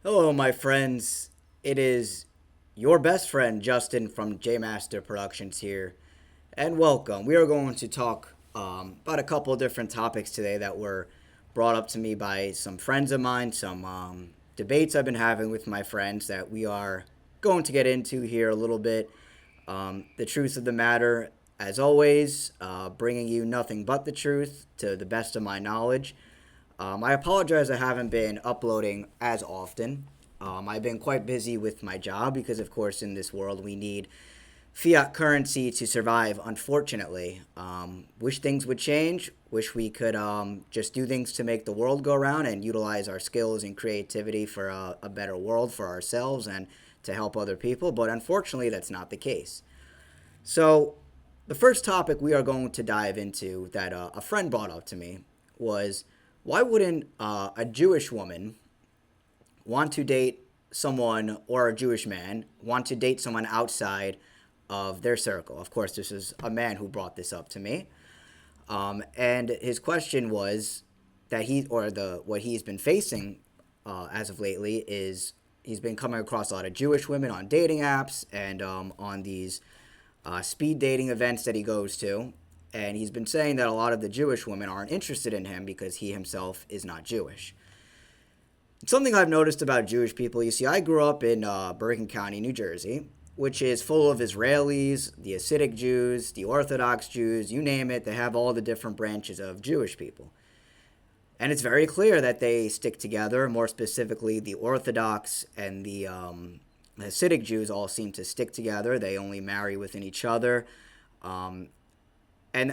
Hello, my friends. It is your best friend, Justin from J Master Productions here, and welcome. We are going to talk about a couple of different topics today that were brought up to me by some friends of mine, some debates I've been having with my friends that we are going to get into here a little bit. The truth of the matter, as always, bringing you nothing but the truth to the best of my knowledge. I apologize I haven't been uploading as often. I've been quite busy with my job because, of course, in this world we need fiat currency to survive, unfortunately. Wish things would change. Wish we could just do things to make the world go round and utilize our skills and creativity for a better world for ourselves and to help other people. But unfortunately, that's not the case. So, the first topic we are going to dive into that a friend brought up to me was why wouldn't a Jewish woman want to date someone, or a Jewish man want to date someone outside of their circle? Of course, this is a man who brought this up to me. And his question was that what he's been facing as of lately is he's been coming across a lot of Jewish women on dating apps and on these speed dating events that he goes to. And he's been saying that a lot of the Jewish women aren't interested in him because he himself is not Jewish. Something I've noticed about Jewish people, you see, I grew up in Bergen County, New Jersey, which is full of Israelis, the Hasidic Jews, the Orthodox Jews, you name it, they have all the different branches of Jewish people. And it's very clear that they stick together. More specifically, the Orthodox and the Hasidic Jews all seem to stick together. They only marry within each other. And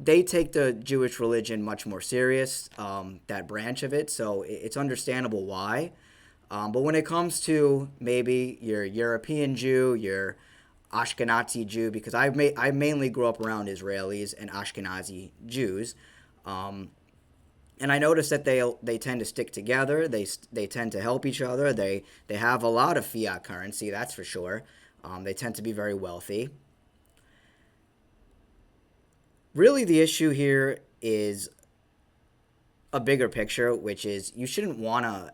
they take the Jewish religion much more serious, that branch of it. So it's understandable why. But when it comes to maybe your European Jew, your Ashkenazi Jew, because I mainly grew up around Israelis and Ashkenazi Jews, and I noticed that they tend to stick together. They tend to help each other. They have a lot of fiat currency, that's for sure. They tend to be very wealthy. Really, the issue here is a bigger picture, which is you shouldn't want to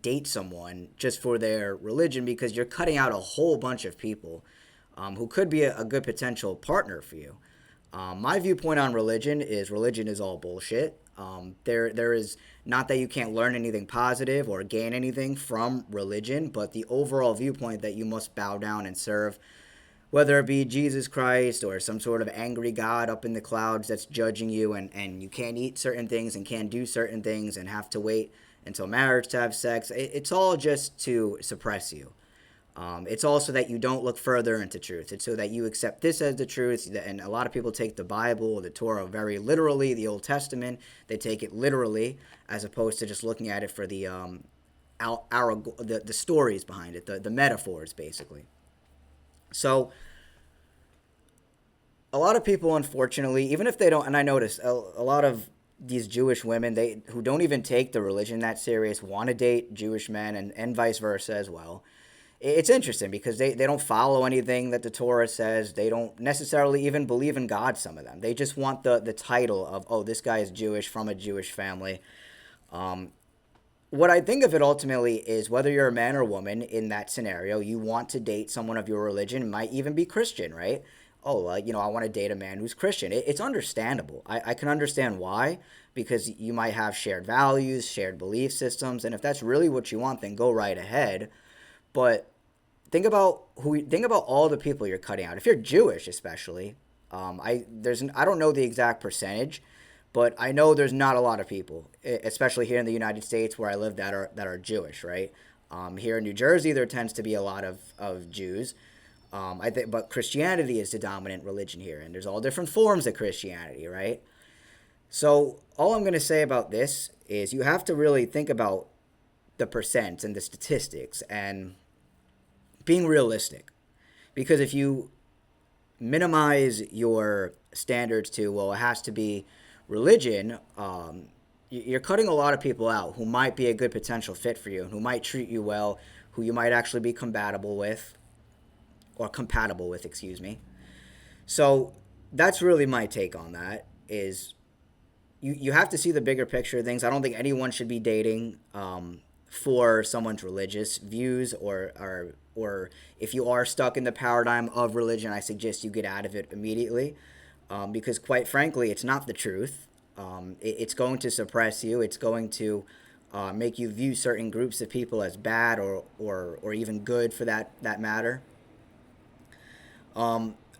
date someone just for their religion because you're cutting out a whole bunch of people who could be a good potential partner for you. My viewpoint on religion is all bullshit. There is not that you can't learn anything positive or gain anything from religion, but the overall viewpoint that you must bow down and serve, whether it be Jesus Christ or some sort of angry God up in the clouds that's judging you, and you can't eat certain things and can't do certain things and have to wait until marriage to have sex. It's all just to suppress you. It's also that you don't look further into truth. It's so that you accept this as the truth. And a lot of people take the Bible, the Torah, very literally. The Old Testament, they take it literally, as opposed to just looking at it for the stories behind it, the metaphors, basically. So a lot of people, unfortunately, even if they don't, and I notice a lot of these Jewish women, who don't even take the religion that serious, want to date Jewish men, and vice versa as well. It's interesting because they don't follow anything that the Torah says. They don't necessarily even believe in God, some of them. They just want the title of, oh, this guy is Jewish, from a Jewish family. What I think of it ultimately is whether you're a man or woman in that scenario, you want to date someone of your religion, might even be Christian, right? Oh, I want to date a man who's Christian. It's understandable. I can understand why, because you might have shared values, shared belief systems, and if that's really what you want, then go right ahead. But think about all the people you're cutting out. If you're Jewish, especially, I don't know the exact percentage, but I know there's not a lot of people, especially here in the United States where I live, that are Jewish, right? Here in New Jersey, there tends to be a lot of Jews. But Christianity is the dominant religion here, and there's all different forms of Christianity, right? So all I'm going to say about this is you have to really think about the percent and the statistics and being realistic, because if you minimize your standards to, well, it has to be religion, you're cutting a lot of people out who might be a good potential fit for you, who might treat you well, who you might actually be compatible with, excuse me. So that's really my take on that. Is you have to see the bigger picture of things. I don't think anyone should be dating for someone's religious views, or if you are stuck in the paradigm of religion, I suggest you get out of it immediately, because quite frankly, it's not the truth. It's going to suppress you. It's going to make you view certain groups of people as bad, or even good for that matter.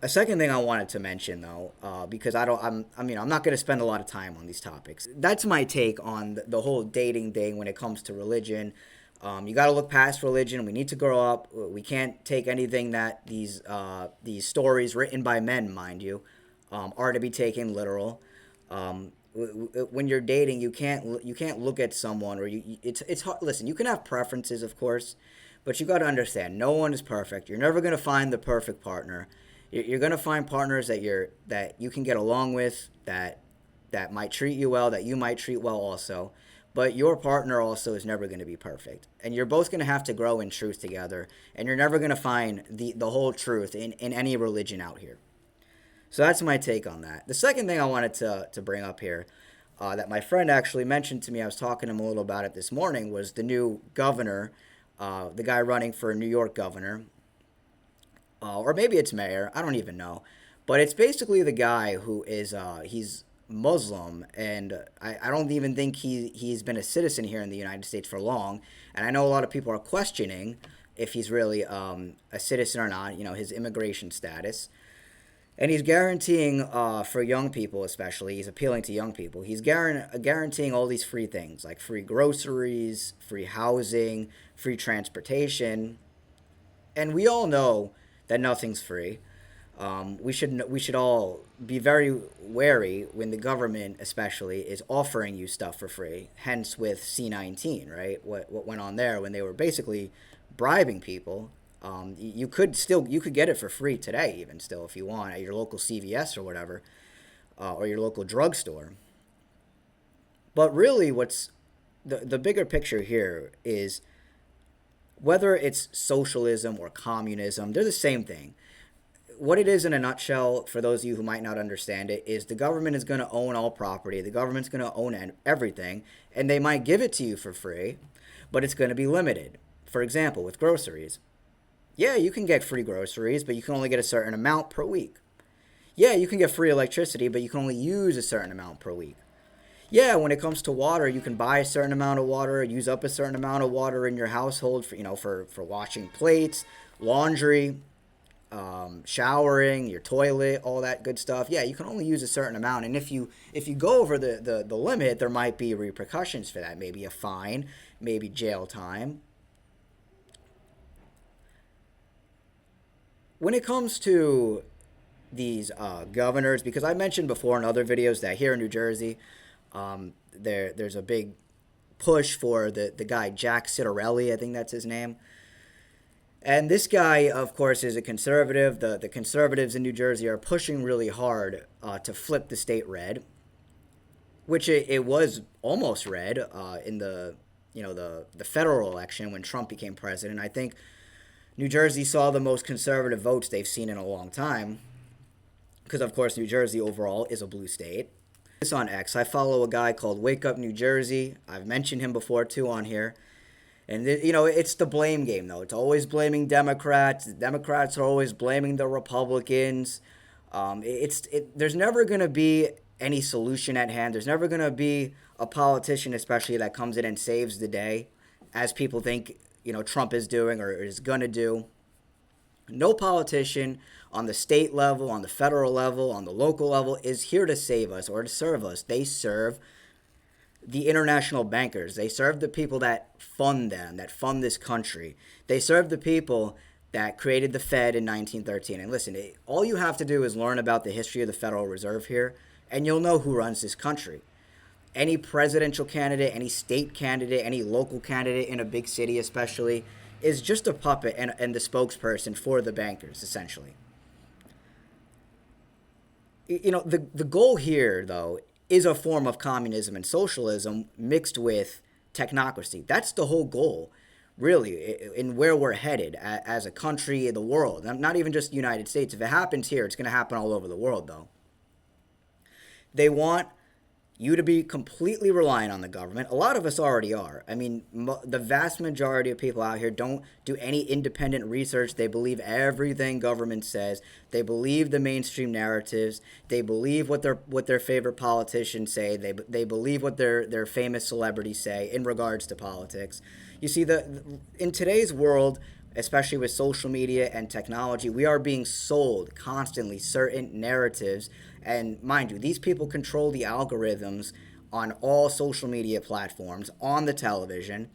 A second thing I wanted to mention, though, because I'm not going to spend a lot of time on these topics. That's my take on the whole dating thing when it comes to religion. You got to look past religion. We need to grow up. We can't take anything that these stories written by men, mind you, are to be taken literal. When you're dating, you can't look at someone, or it's hard. Listen, you can have preferences, of course, but you got to understand, no one is perfect. You're never going to find the perfect partner. You're going to find partners that you can get along with, that might treat you well, that you might treat well also. But your partner also is never going to be perfect. And you're both going to have to grow in truth together. And you're never going to find the whole truth in any religion out here. So that's my take on that. The second thing I wanted to bring up here, that my friend actually mentioned to me, I was talking to him a little about it this morning, was the new governor, the guy running for New York governor. Or maybe it's mayor, I don't even know. But it's basically the guy who is, he's Muslim, and I don't even think he's been a citizen here in the United States for long. And I know a lot of people are questioning if he's really a citizen or not, his immigration status. And he's guaranteeing, for young people especially, he's appealing to young people, he's guaranteeing all these free things, like free groceries, free housing, free transportation. And we all know that nothing's free. We should all be very wary when the government, especially, is offering you stuff for free. Hence, with C-19, right? What went on there when they were basically bribing people. You could get it for free today, even still, if you want, at your local CVS or whatever, or your local drugstore. But really, what's the bigger picture here is, whether it's socialism or communism, they're the same thing. What it is in a nutshell, for those of you who might not understand it, is the government is going to own all property. The government's going to own everything, and they might give it to you for free, but it's going to be limited. For example, with groceries. Yeah, you can get free groceries, but you can only get a certain amount per week. Yeah, you can get free electricity, but you can only use a certain amount per week. Yeah, when it comes to water, you can buy a certain amount of water, use up a certain amount of water in your household for washing plates, laundry, showering, your toilet, all that good stuff. Yeah, you can only use a certain amount, and if you go over the limit, there might be repercussions for that. Maybe a fine, maybe jail time. When it comes to these governors, because I mentioned before in other videos that here in New Jersey, there's a big push for the guy Jack Citarelli, I think that's his name. And this guy, of course, is a conservative. The conservatives in New Jersey are pushing really hard to flip the state red, which it was almost red in the federal election when Trump became president. I think New Jersey saw the most conservative votes they've seen in a long time, because of course New Jersey overall is a blue state. This on X, I follow a guy called Wake Up New Jersey. I've mentioned him before too on here. And it's the blame game, though. It's always blaming Democrats. The Democrats are always blaming the Republicans. There's never going to be any solution at hand. There's never going to be a politician, especially, that comes in and saves the day, as people think Trump is doing or is going to do. No politician on the state level, on the federal level, on the local level is here to save us or to serve us. They serve the international bankers. They serve the people that fund them, that fund this country. They serve the people that created the Fed in 1913. And listen, all you have to do is learn about the history of the Federal Reserve here, and you'll know who runs this country. Any presidential candidate, any state candidate, any local candidate in a big city especially, is just a puppet and the spokesperson for the bankers, essentially. The goal here, though, is a form of communism and socialism mixed with technocracy. That's the whole goal, really, in where we're headed as a country in the world. Not even just the United States. If it happens here, it's going to happen all over the world, though. They want you to be completely reliant on the government. A lot of us already are. I mean, the vast majority of people out here don't do any independent research. They believe everything government says. They believe the mainstream narratives. They believe what their favorite politicians say. They believe what their famous celebrities say in regards to politics. You see, in today's world, especially with social media and technology, we are being sold constantly certain narratives. And mind you, these people control the algorithms on all social media platforms, on the television.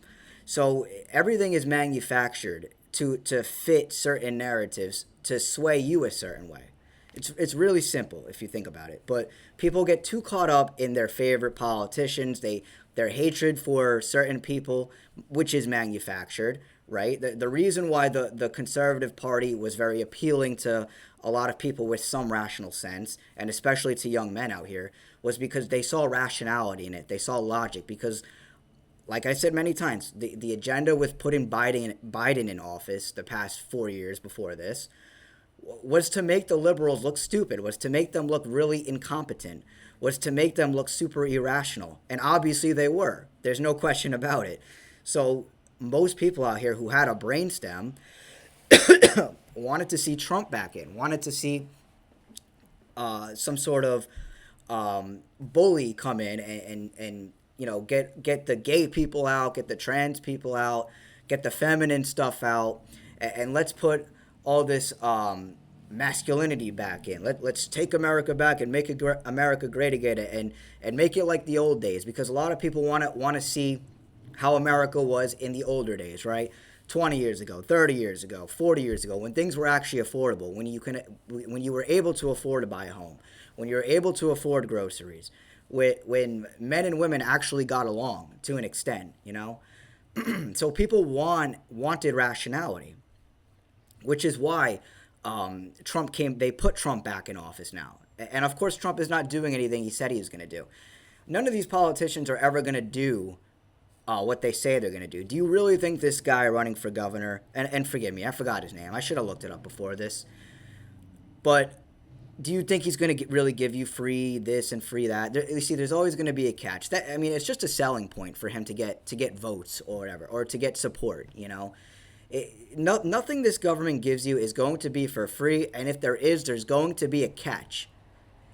So everything is manufactured to fit certain narratives, to sway you a certain way. It's really simple if you think about it. But people get too caught up in their favorite politicians, their hatred for certain people, which is manufactured, right? The reason why the Conservative Party was very appealing to a lot of people with some rational sense, and especially to young men out here, was because they saw rationality in it. They saw logic. Because, like I said many times, the agenda with putting Biden in office the past 4 years before this was to make the liberals look stupid, was to make them look really incompetent, was to make them look super irrational. And obviously they were. There's no question about it. So most people out here who had a brainstem wanted to see Trump back in, wanted to see some sort of bully come in and get the gay people out, get the trans people out, get the feminine stuff out, and let's put all this masculinity back in. Let's take America back and make America great again, and make it like the old days, because a lot of people want to see how America was in the older days, right? 20 years ago, 30 years ago, 40 years ago, when things were actually affordable, when you were able to afford to buy a home, when you were able to afford groceries, when men and women actually got along to an extent, So people wanted rationality, which is why they put Trump back in office now. And of course, Trump is not doing anything he said he was going to do. None of these politicians are ever going to do what they say they're going to do. Do you really think this guy running for governor, and forgive me, I forgot his name. I should have looked it up before this. But do you think he's going to really give you free this and free that? You see, there's always going to be a catch. It's just a selling point for him to get votes or whatever, or to get support, Nothing this government gives you is going to be for free, and if there is, there's going to be a catch.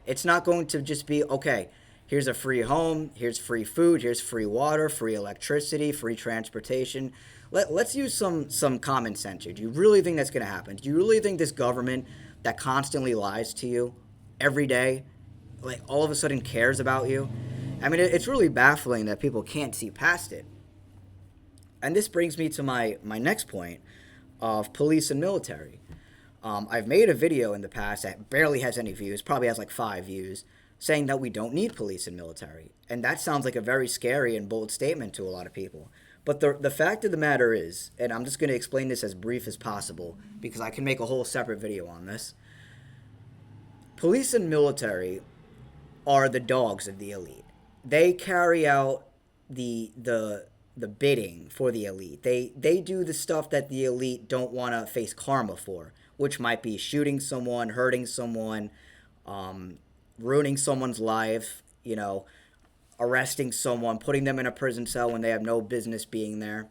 It's not going to just be, okay, here's a free home, here's free food, here's free water, free electricity, free transportation. Let's use some common sense here. Do you really think that's going to happen? Do you really think this government that constantly lies to you every day, like all of a sudden cares about you? I mean, it's really baffling that people can't see past it. And this brings me to my next point of police and military. I've made a video in the past that barely has any views, probably has like 5 views, saying that we don't need police and military. And that sounds like a very scary and bold statement to a lot of people. But the fact of the matter is, and I'm just going to explain this as brief as possible because I can make a whole separate video on this. Police and military are the dogs of the elite. They carry out the bidding for the elite. They do the stuff that the elite don't want to face karma for, which might be shooting someone, hurting someone, ruining someone's life, arresting someone, putting them in a prison cell when they have no business being there.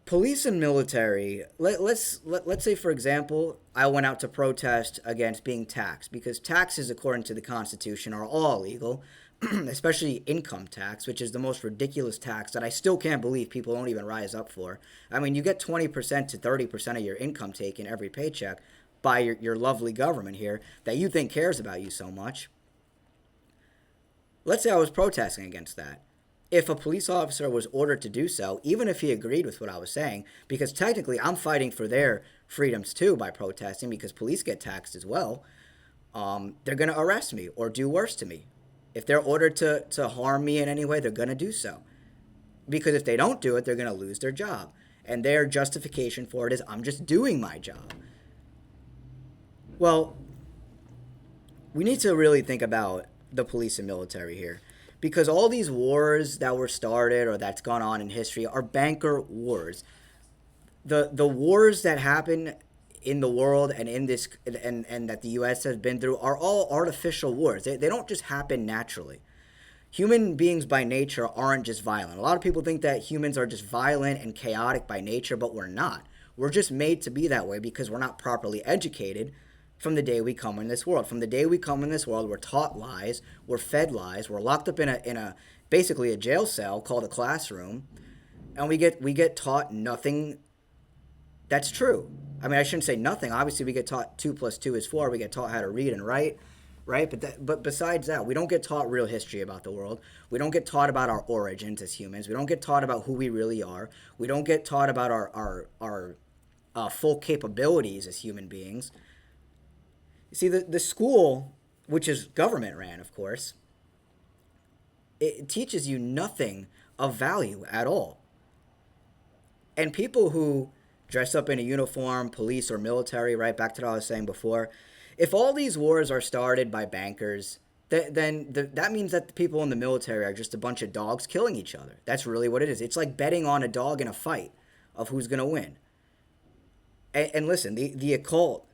Police and military, let's say, for example, I went out to protest against being taxed, because taxes, according to the Constitution, are all illegal, especially income tax, which is the most ridiculous tax that I still can't believe people don't even rise up for. I mean, you get 20% to 30% of your income taken every paycheck by your lovely government here that you think cares about you so much. Let's say I was protesting against that. If a police officer was ordered to do so, even if he agreed with what I was saying, because technically I'm fighting for their freedoms too by protesting, because police get taxed as well, they're going to arrest me or do worse to me. If they're ordered to harm me in any way, they're going to do so. Because if they don't do it, they're going to lose their job. And their justification for it is, I'm just doing my job. Well, we need to really think about the police and military here. Because all these wars that were started or that's gone on in history are banker wars. The wars that happen in the world and in this and that the US has been through are all artificial wars. They don't just happen naturally. Human beings by nature aren't just violent. A lot of people think that humans are just violent and chaotic by nature, but we're not. We're just made to be that way because we're not properly educated from the day we come in this world. From the day we come in this world, we're taught lies, we're fed lies, we're locked up in a basically a jail cell called a classroom, and we get taught nothing that's true. I mean, I shouldn't say nothing. Obviously, we get taught 2 plus 2 is 4. We get taught how to read and write, right? But besides that, we don't get taught real history about the world. We don't get taught about our origins as humans. We don't get taught about who we really are. We don't get taught about our full capabilities as human beings. You see, the school, which is government ran, of course, it teaches you nothing of value at all. And people who dress up in a uniform, police or military, right? Back to what I was saying before. If all these wars are started by bankers, that means that the people in the military are just a bunch of dogs killing each other. That's really what it is. It's like betting on a dog in a fight of who's going to win. And listen, the occult,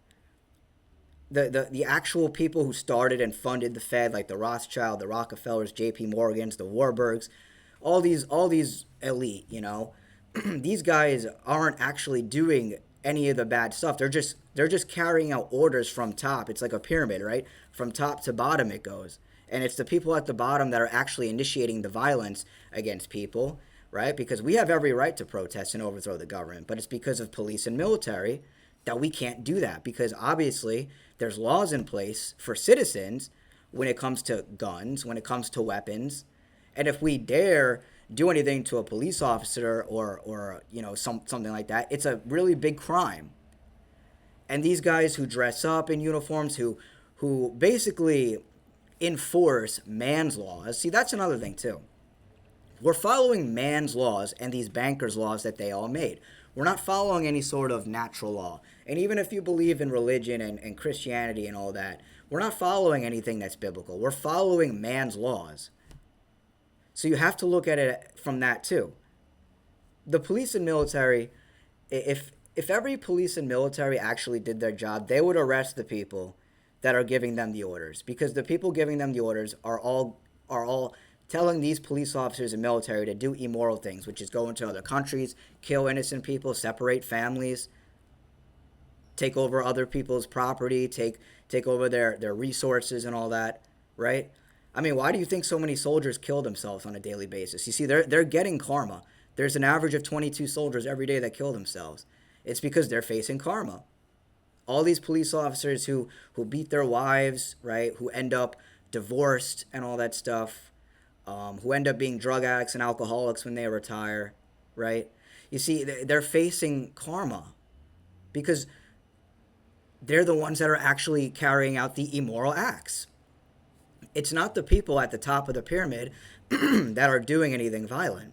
the actual people who started and funded the Fed, like the Rothschild, the Rockefellers, J.P. Morgans, the Warburgs, all these elite, these guys aren't actually doing any of the bad stuff. They're just carrying out orders from top. It's like a pyramid, right? From top to bottom it goes. And it's the people at the bottom that are actually initiating the violence against people, right? Because we have every right to protest and overthrow the government, but it's because of police and military that we can't do that, because obviously there's laws in place for citizens when it comes to guns, when it comes to weapons. And if we dare do anything to a police officer or something like that, it's a really big crime. And these guys who dress up in uniforms, who basically enforce man's laws, see, that's another thing too. We're following man's laws and these bankers' laws that they all made. We're not following any sort of natural law. And even if you believe in religion and Christianity and all that, we're not following anything that's biblical. We're following man's laws. So you have to look at it from that too. The police and military, if every police and military actually did their job, they would arrest the people that are giving them the orders, because the people giving them the orders are all telling these police officers and military to do immoral things, which is go into other countries, kill innocent people, separate families, take over other people's property, take over their resources and all that, right? I mean, why do you think so many soldiers kill themselves on a daily basis? You see, they're getting karma. There's an average of 22 soldiers every day that kill themselves. It's because they're facing karma. All these police officers who beat their wives, right, who end up divorced and all that stuff, who end up being drug addicts and alcoholics when they retire, right? You see, they're facing karma because they're the ones that are actually carrying out the immoral acts. It's not the people at the top of the pyramid that are doing anything violent.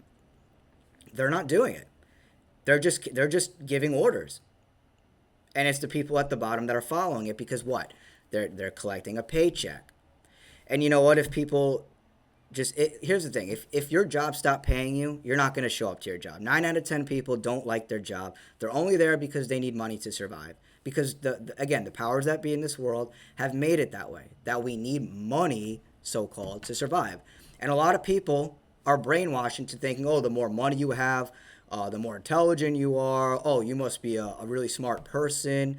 They're not doing it. They're just giving orders. And it's the people at the bottom that are following it because what? They're collecting a paycheck. And you know what? If people here's the thing. If your job stopped paying you, you're not going to show up to your job. 9 out of 10 people don't like their job. They're only there because they need money to survive. Because, again, the powers that be in this world have made it that way, that we need money, so-called, to survive. And a lot of people are brainwashed into thinking, oh, the more money you have, the more intelligent you are. Oh, you must be a really smart person.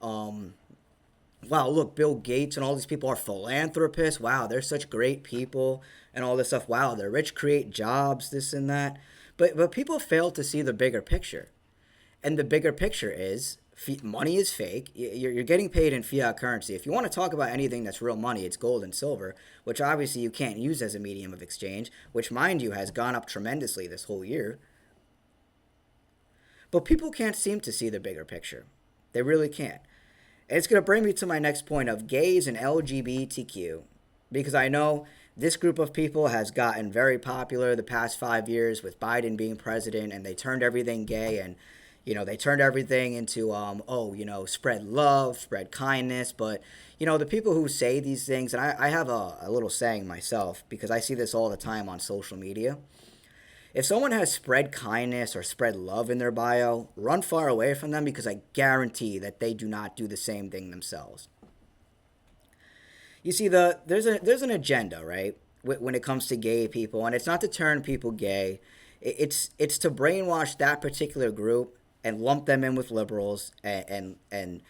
Wow, look, Bill Gates and all these people are philanthropists. Wow, they're such great people and all this stuff. Wow, they're rich, create jobs, this and that. But people fail to see the bigger picture. And the bigger picture is money is fake. You're getting paid in fiat currency. If you want to talk about anything that's real money, it's gold and silver, which obviously you can't use as a medium of exchange, which, mind you, has gone up tremendously this whole year. But people can't seem to see the bigger picture. They really can't. And it's going to bring me to my next point of gays and Lbgtq, because I know this group of people has gotten very popular the past 5 years with Biden being president, and they turned everything gay, and they turned everything into, spread love, spread kindness. But, the people who say these things, and I have a little saying myself because I see this all the time on social media. If someone has spread kindness or spread love in their bio, run far away from them because I guarantee that they do not do the same thing themselves. You see, there's an agenda, right? When it comes to gay people, and it's not to turn people gay. It's to brainwash that particular group and lump them in with liberals and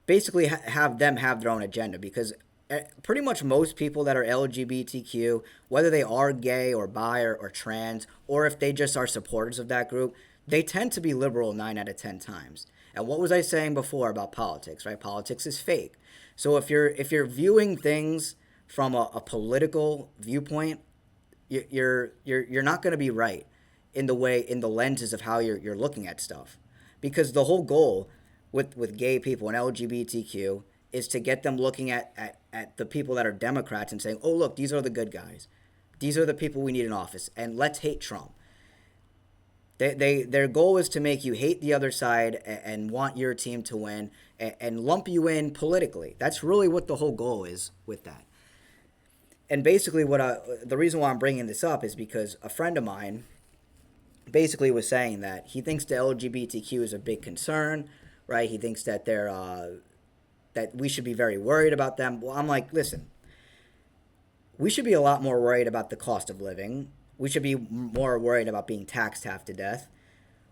basically have them have their own agenda because pretty much most people that are LGBTQ, whether they are gay or bi or trans, or if they just are supporters of that group, they tend to be liberal 9 out of 10 times. And what was I saying before about politics, right? Politics is fake. So if you're viewing things from a political viewpoint, you're not going to be right in the lenses of how you're looking at stuff, because the whole goal with gay people and LGBTQ is to get them looking at the people that are Democrats and saying, oh look, these are the good guys, these are the people we need in office, and let's hate Trump. Their goal is to make you hate the other side and want your team to win and lump you in politically. That's really what the whole goal is with that. And basically, the reason why I'm bringing this up is because a friend of mine basically was saying that he thinks the LGBTQ is a big concern, right? He thinks that that we should be very worried about them. Well, I'm like, listen, we should be a lot more worried about the cost of living. We should be more worried about being taxed half to death.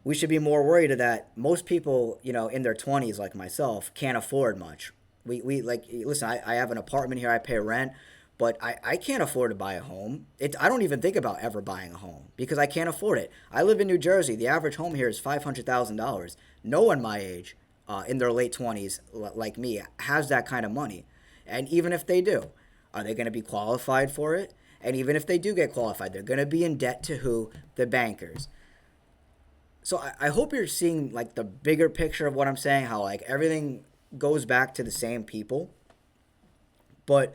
We should be more worried that most people, in their 20s like myself, can't afford much. We like, listen, I have an apartment here, I pay rent, but I can't afford to buy a home. I don't even think about ever buying a home because I can't afford it. I live in New Jersey. The average home here is $500,000. No one my age, in their late 20s, like me, has that kind of money. And even if they do, are they going to be qualified for it? And even if they do get qualified, they're going to be in debt to who? The bankers. So I hope you're seeing like the bigger picture of what I'm saying, how like everything goes back to the same people. But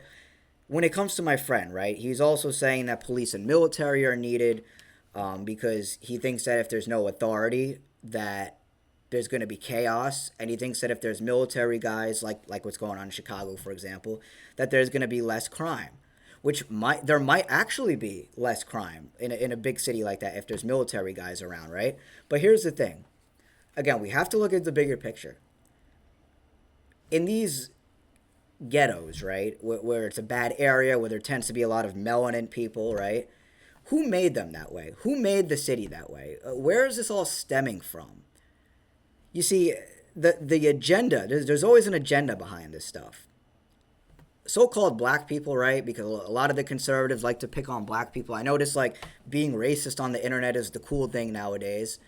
when it comes to my friend, right, he's also saying that police and military are needed because he thinks that if there's no authority, that there's going to be chaos. And he thinks that if there's military guys, like what's going on in Chicago, for example, that there's going to be less crime. Which there might actually be less crime in a big city like that if there's military guys around, right? But here's the thing. Again, we have to look at the bigger picture. In these ghettos, right, where it's a bad area, where there tends to be a lot of melanin people, right? Who made them that way? Who made the city that way? Where is this all stemming from? You see, the agenda, there's always an agenda behind this stuff. So-called black people, right? Because a lot of the conservatives like to pick on black people. I notice like being racist on the internet is the cool thing nowadays.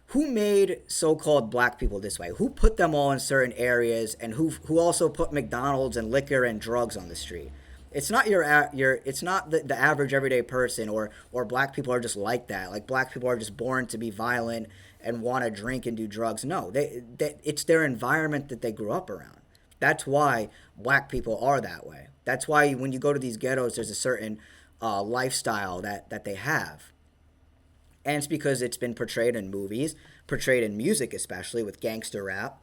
Who made so-called black people this way? Who put them all in certain areas, and who also put McDonald's and liquor and drugs on the street? It's not it's not the average everyday person, or black people are just like that. Like black people are just born to be violent and want to drink and do drugs. No, it's their environment that they grew up around. That's why black people are that way. That's why when you go to these ghettos, there's a certain lifestyle that they have. And it's because it's been portrayed in movies, portrayed in music, especially with gangster rap.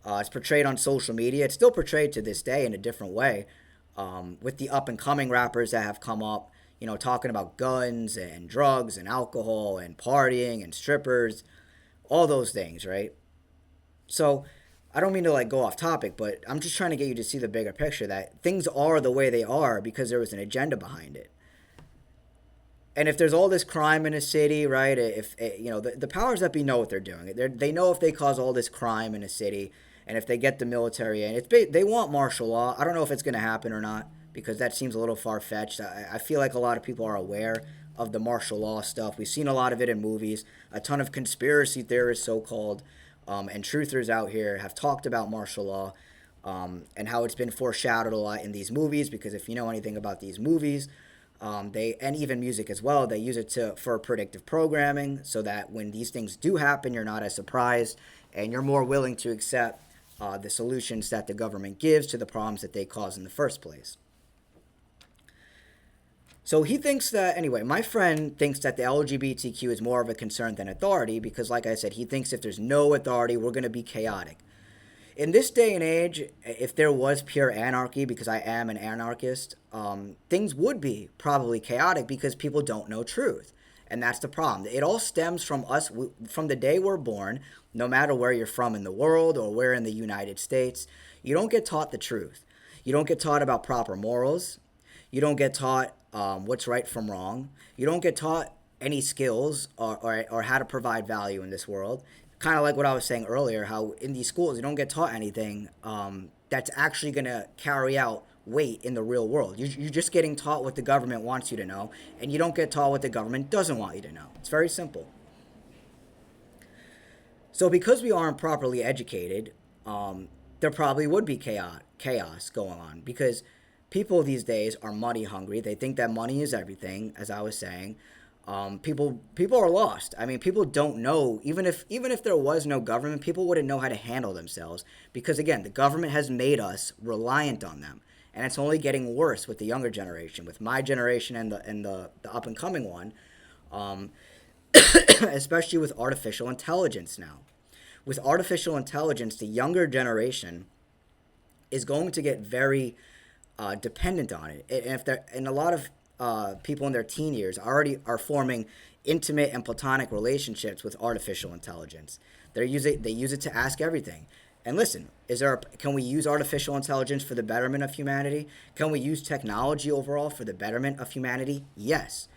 It's portrayed on social media. It's still portrayed to this day in a different way, with the up-and-coming rappers that have come up, talking about guns and drugs and alcohol and partying and strippers, all those things, right? So I don't mean to like go off topic, but I'm just trying to get you to see the bigger picture that things are the way they are because there was an agenda behind it. And if there's all this crime in a city, right? If the powers that be know what they're doing. They know if they cause all this crime in a city, and if they get the military in, they want martial law. I don't know if it's going to happen or not because that seems a little far-fetched. I feel like a lot of people are aware of the martial law stuff. We've seen a lot of it in movies. A ton of conspiracy theorists, so-called, and truthers out here have talked about martial law and how it's been foreshadowed a lot in these movies, because if you know anything about these movies, and even music as well, they use it for predictive programming so that when these things do happen, you're not as surprised and you're more willing to accept the solutions that the government gives to the problems that they cause in the first place. So he thinks that, anyway, my friend thinks that the LGBTQ is more of a concern than authority because, like I said, he thinks if there's no authority, we're going to be chaotic. In this day and age, if there was pure anarchy, because I am an anarchist, things would be probably chaotic because people don't know truth. And that's the problem. It all stems from us, from the day we're born, no matter where you're from in the world or where in the United States. You don't get taught the truth. You don't get taught about proper morals. You don't get taught what's right from wrong. You don't get taught any skills or how to provide value in this world. Kind of like what I was saying earlier, how in these schools you don't get taught anything that's actually going to carry out weight in the real world. You're just getting taught what the government wants you to know, and you don't get taught what the government doesn't want you to know. It's very simple. So because we aren't properly educated, there probably would be chaos going on, because people these days are money hungry. They think that money is everything, as I was saying. People are lost. I mean, people don't know. Even if there was no government, people wouldn't know how to handle themselves, because again, the government has made us reliant on them, and it's only getting worse with the younger generation, with my generation and the up and coming one, especially with artificial intelligence now. With artificial intelligence, the younger generation is going to get very dependent on it, and if they're and a lot of people in their teen years already are forming intimate and platonic relationships with artificial intelligence. They use it to ask everything. And listen, can we use artificial intelligence for the betterment of humanity? Can we use technology overall for the betterment of humanity? Yes.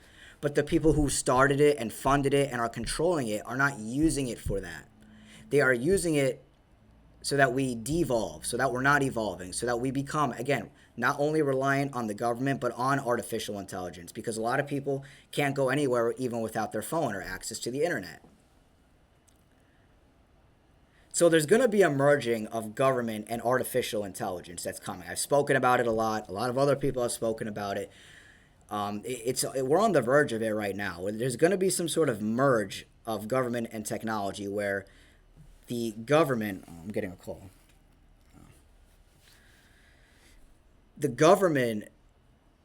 But the people who started it and funded it and are controlling it are not using it for that. They are using it so that we devolve, so that we're not evolving, so that we become, again, not only reliant on the government, but on artificial intelligence, because a lot of people can't go anywhere even without their phone or access to the internet. So there's going to be a merging of government and artificial intelligence that's coming. I've spoken about it a lot. A lot of other people have spoken about it. We're on the verge of it right now. There's going to be some sort of merge of government and technology where the government... I'm getting a call. The government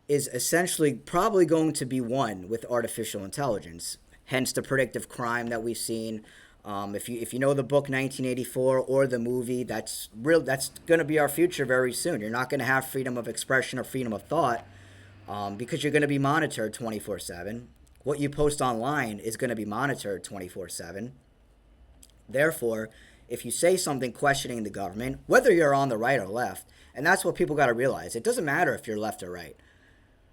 is essentially probably going to be one with artificial intelligence, hence the predictive crime that we've seen. If you know the book 1984 or the movie, that's going to be our future very soon. You're not going to have freedom of expression or freedom of thought because you're going to be monitored 24/7. What you post online is going to be monitored 24/7. Therefore, if you say something questioning the government, whether you're on the right or left, and that's what people got to realize, it doesn't matter if you're left or right.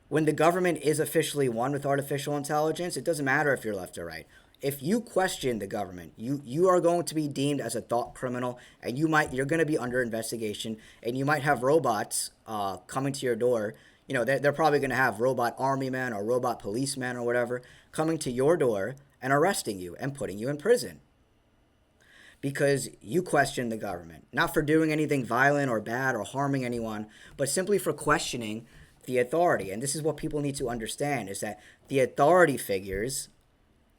When the government is officially one with artificial intelligence, it doesn't matter if you're left or right. If you question the government, you are going to be deemed as a thought criminal, and you're going to be under investigation, and you might have robots coming to your door. You know, they're probably going to have robot army men or robot policemen or whatever coming to your door and arresting you and putting you in prison because you questioned the government, not for doing anything violent or bad or harming anyone, but simply for questioning the authority. And this is what people need to understand, is that the authority figures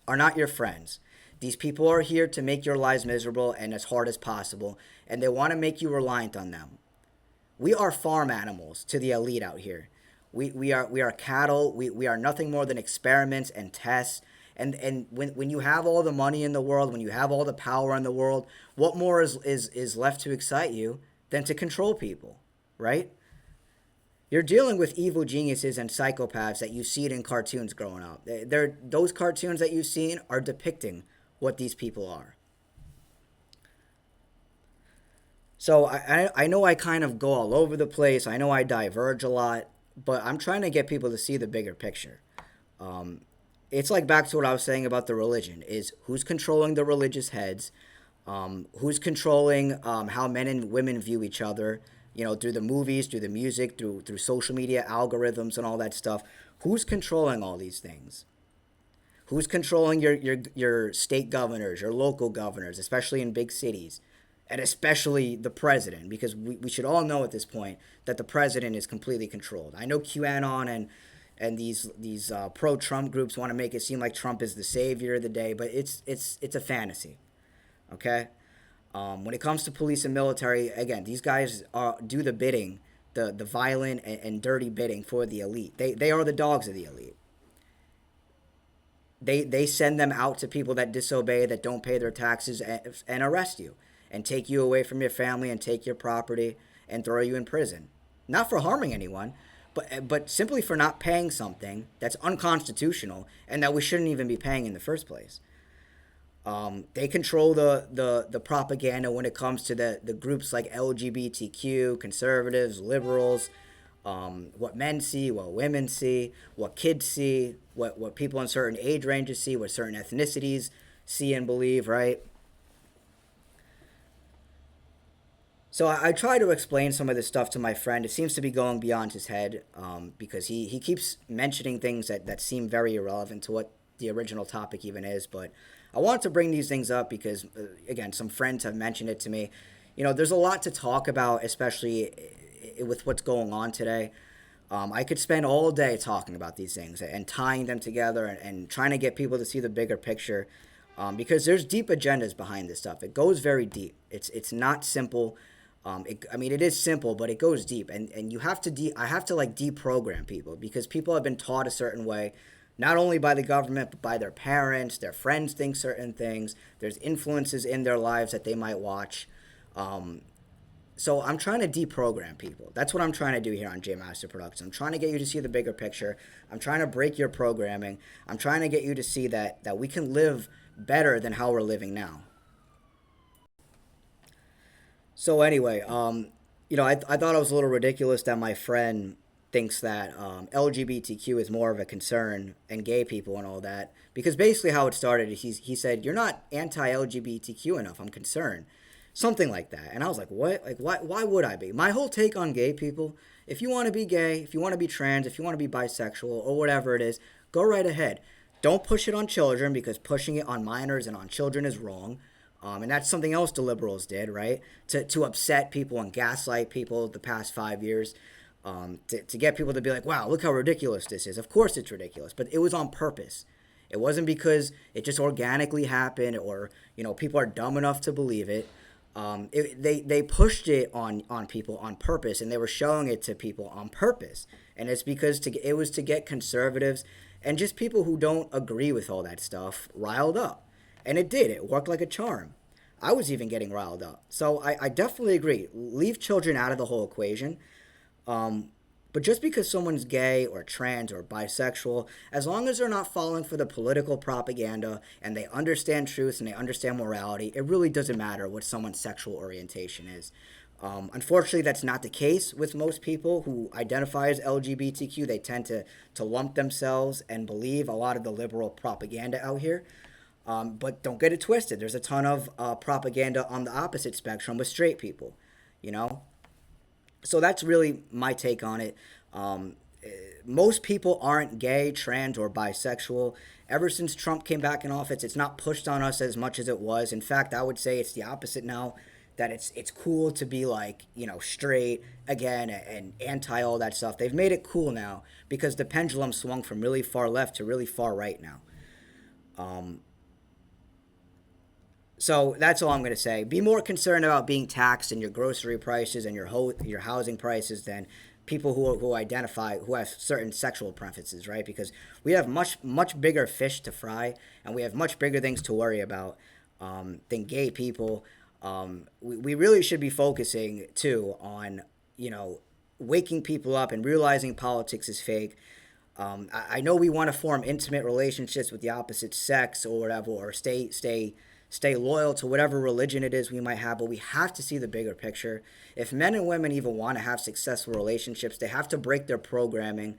are not your friends. These people are here to make your lives miserable and as hard as possible, and they want to make you reliant on them. We are farm animals to the elite out here. We are cattle. We are nothing more than experiments and tests. And when you have all the money in the world, when you have all the power in the world, what more is left to excite you than to control people, right? You're dealing with evil geniuses and psychopaths that you see it in cartoons growing up. Those cartoons that you've seen are depicting what these people are. So I know I kind of go all over the place. I know I diverge a lot, but I'm trying to get people to see the bigger picture. It's like back to what I was saying about the religion, is who's controlling the religious heads, who's controlling how men and women view each other, you know, through the movies, through the music, through social media algorithms and all that stuff. Who's controlling all these things? Who's controlling your state governors, your local governors, especially in big cities, and especially the president? Because we should all know at this point that the president is completely controlled. I know QAnon and these pro-Trump groups want to make it seem like Trump is the savior of the day, but it's a fantasy, okay? When it comes to police and military, again, these guys do the bidding, the violent and dirty bidding for the elite. They are the dogs of the elite. They send them out to people that disobey, that don't pay their taxes, and arrest you and take you away from your family and take your property and throw you in prison. Not for harming anyone, but simply for not paying something that's unconstitutional and that we shouldn't even be paying in the first place. They control the propaganda when it comes to the groups like LGBTQ, conservatives, liberals, what men see, what women see, what kids see, what people in certain age ranges see, what certain ethnicities see and believe, right? So I try to explain some of this stuff to my friend. It seems to be going beyond his head because he keeps mentioning things that seem very irrelevant to what the original topic even is. But I want to bring these things up because, again, some friends have mentioned it to me. There's a lot to talk about, especially with what's going on today. I could spend all day talking about these things and tying them together and trying to get people to see the bigger picture because there's deep agendas behind this stuff. It goes very deep. It's not simple. It is simple, but it goes deep, and you have to I have to like deprogram people because people have been taught a certain way, not only by the government but by their parents, their friends think certain things. There's influences in their lives that they might watch. So I'm trying to deprogram people. That's what I'm trying to do here on J Master Productions. I'm trying to get you to see the bigger picture. I'm trying to break your programming. I'm trying to get you to see that we can live better than how we're living now. So anyway, I thought it was a little ridiculous that my friend thinks that LGBTQ is more of a concern and gay people and all that because basically how it started, he said, "You're not anti-LGBTQ enough. I'm concerned." Something like that. And I was like, what? Like, why would I be? My whole take on gay people, if you want to be gay, if you want to be trans, if you want to be bisexual or whatever it is, go right ahead. Don't push it on children because pushing it on minors and on children is wrong. And that's something else the liberals did, right? To upset people and gaslight people the past 5 years. To get people to be like, wow, look how ridiculous this is. Of course it's ridiculous, but it was on purpose. It wasn't because it just organically happened or, people are dumb enough to believe it. They pushed it on people on purpose, and they were showing it to people on purpose. And it's because it was to get conservatives and just people who don't agree with all that stuff riled up. And it did. It worked like a charm. I was even getting riled up. So I definitely agree. Leave children out of the whole equation. But just because someone's gay or trans or bisexual, as long as they're not falling for the political propaganda and they understand truth and they understand morality, it really doesn't matter what someone's sexual orientation is. Unfortunately, that's not the case with most people who identify as LGBTQ. They tend to lump themselves and believe a lot of the liberal propaganda out here. But don't get it twisted. There's a ton of propaganda on the opposite spectrum with straight people, you know? So that's really my take on it. Most people aren't gay, trans, or bisexual. Ever since Trump came back in office, it's not pushed on us as much as it was. In fact, I would say it's the opposite now. That it's cool to be like, straight again and anti all that stuff. They've made it cool now because the pendulum swung from really far left to really far right now. So that's all I'm going to say. Be more concerned about being taxed in your grocery prices and your housing prices than people who identify, who have certain sexual preferences, right? Because we have much bigger fish to fry, and we have much bigger things to worry about than gay people. We really should be focusing, too, on, waking people up and realizing politics is fake. I know we want to form intimate relationships with the opposite sex or whatever, or stay loyal to whatever religion it is we might have, but we have to see the bigger picture. If men and women even want to have successful relationships, they have to break their programming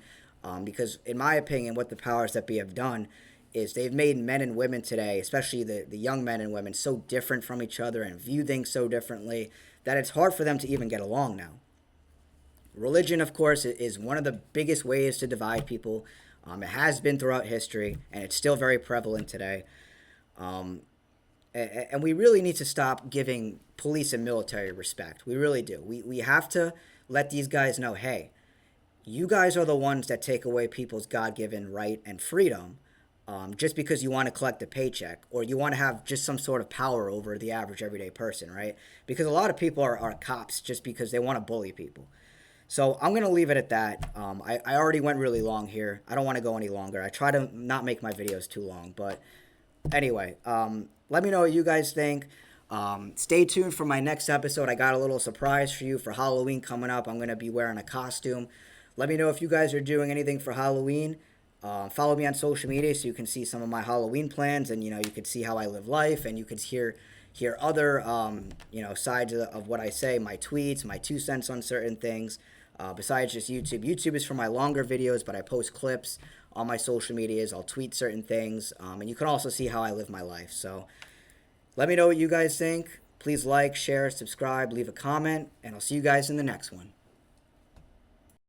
because, in my opinion, what the powers that be have done is they've made men and women today, especially the young men and women, so different from each other and view things so differently that it's hard for them to even get along now. Religion, of course, is one of the biggest ways to divide people. It has been throughout history, and it's still very prevalent today. And we really need to stop giving police and military respect. We really do. We have to let these guys know, hey, you guys are the ones that take away people's God-given right and freedom just because you want to collect a paycheck or you want to have just some sort of power over the average everyday person, right? Because a lot of people are cops just because they want to bully people. So I'm going to leave it at that. I already went really long here. I don't want to go any longer. I try to not make my videos too long. But anyway, let me know what you guys think. Stay tuned for my next episode. I got a little surprise for you for Halloween coming up. I'm going to be wearing a costume let me know if you guys are doing anything for Halloween. Follow me on social media so you can see some of my Halloween plans, and you can see how I live life, and you can hear other sides of what I say, my tweets, my 2 cents on certain things. Besides just YouTube. YouTube is for my longer videos, but I post clips on my social medias. I'll tweet certain things, and you can also see how I live my life. So let me know what you guys think. Please like, share, subscribe, leave a comment, and I'll see you guys in the next one.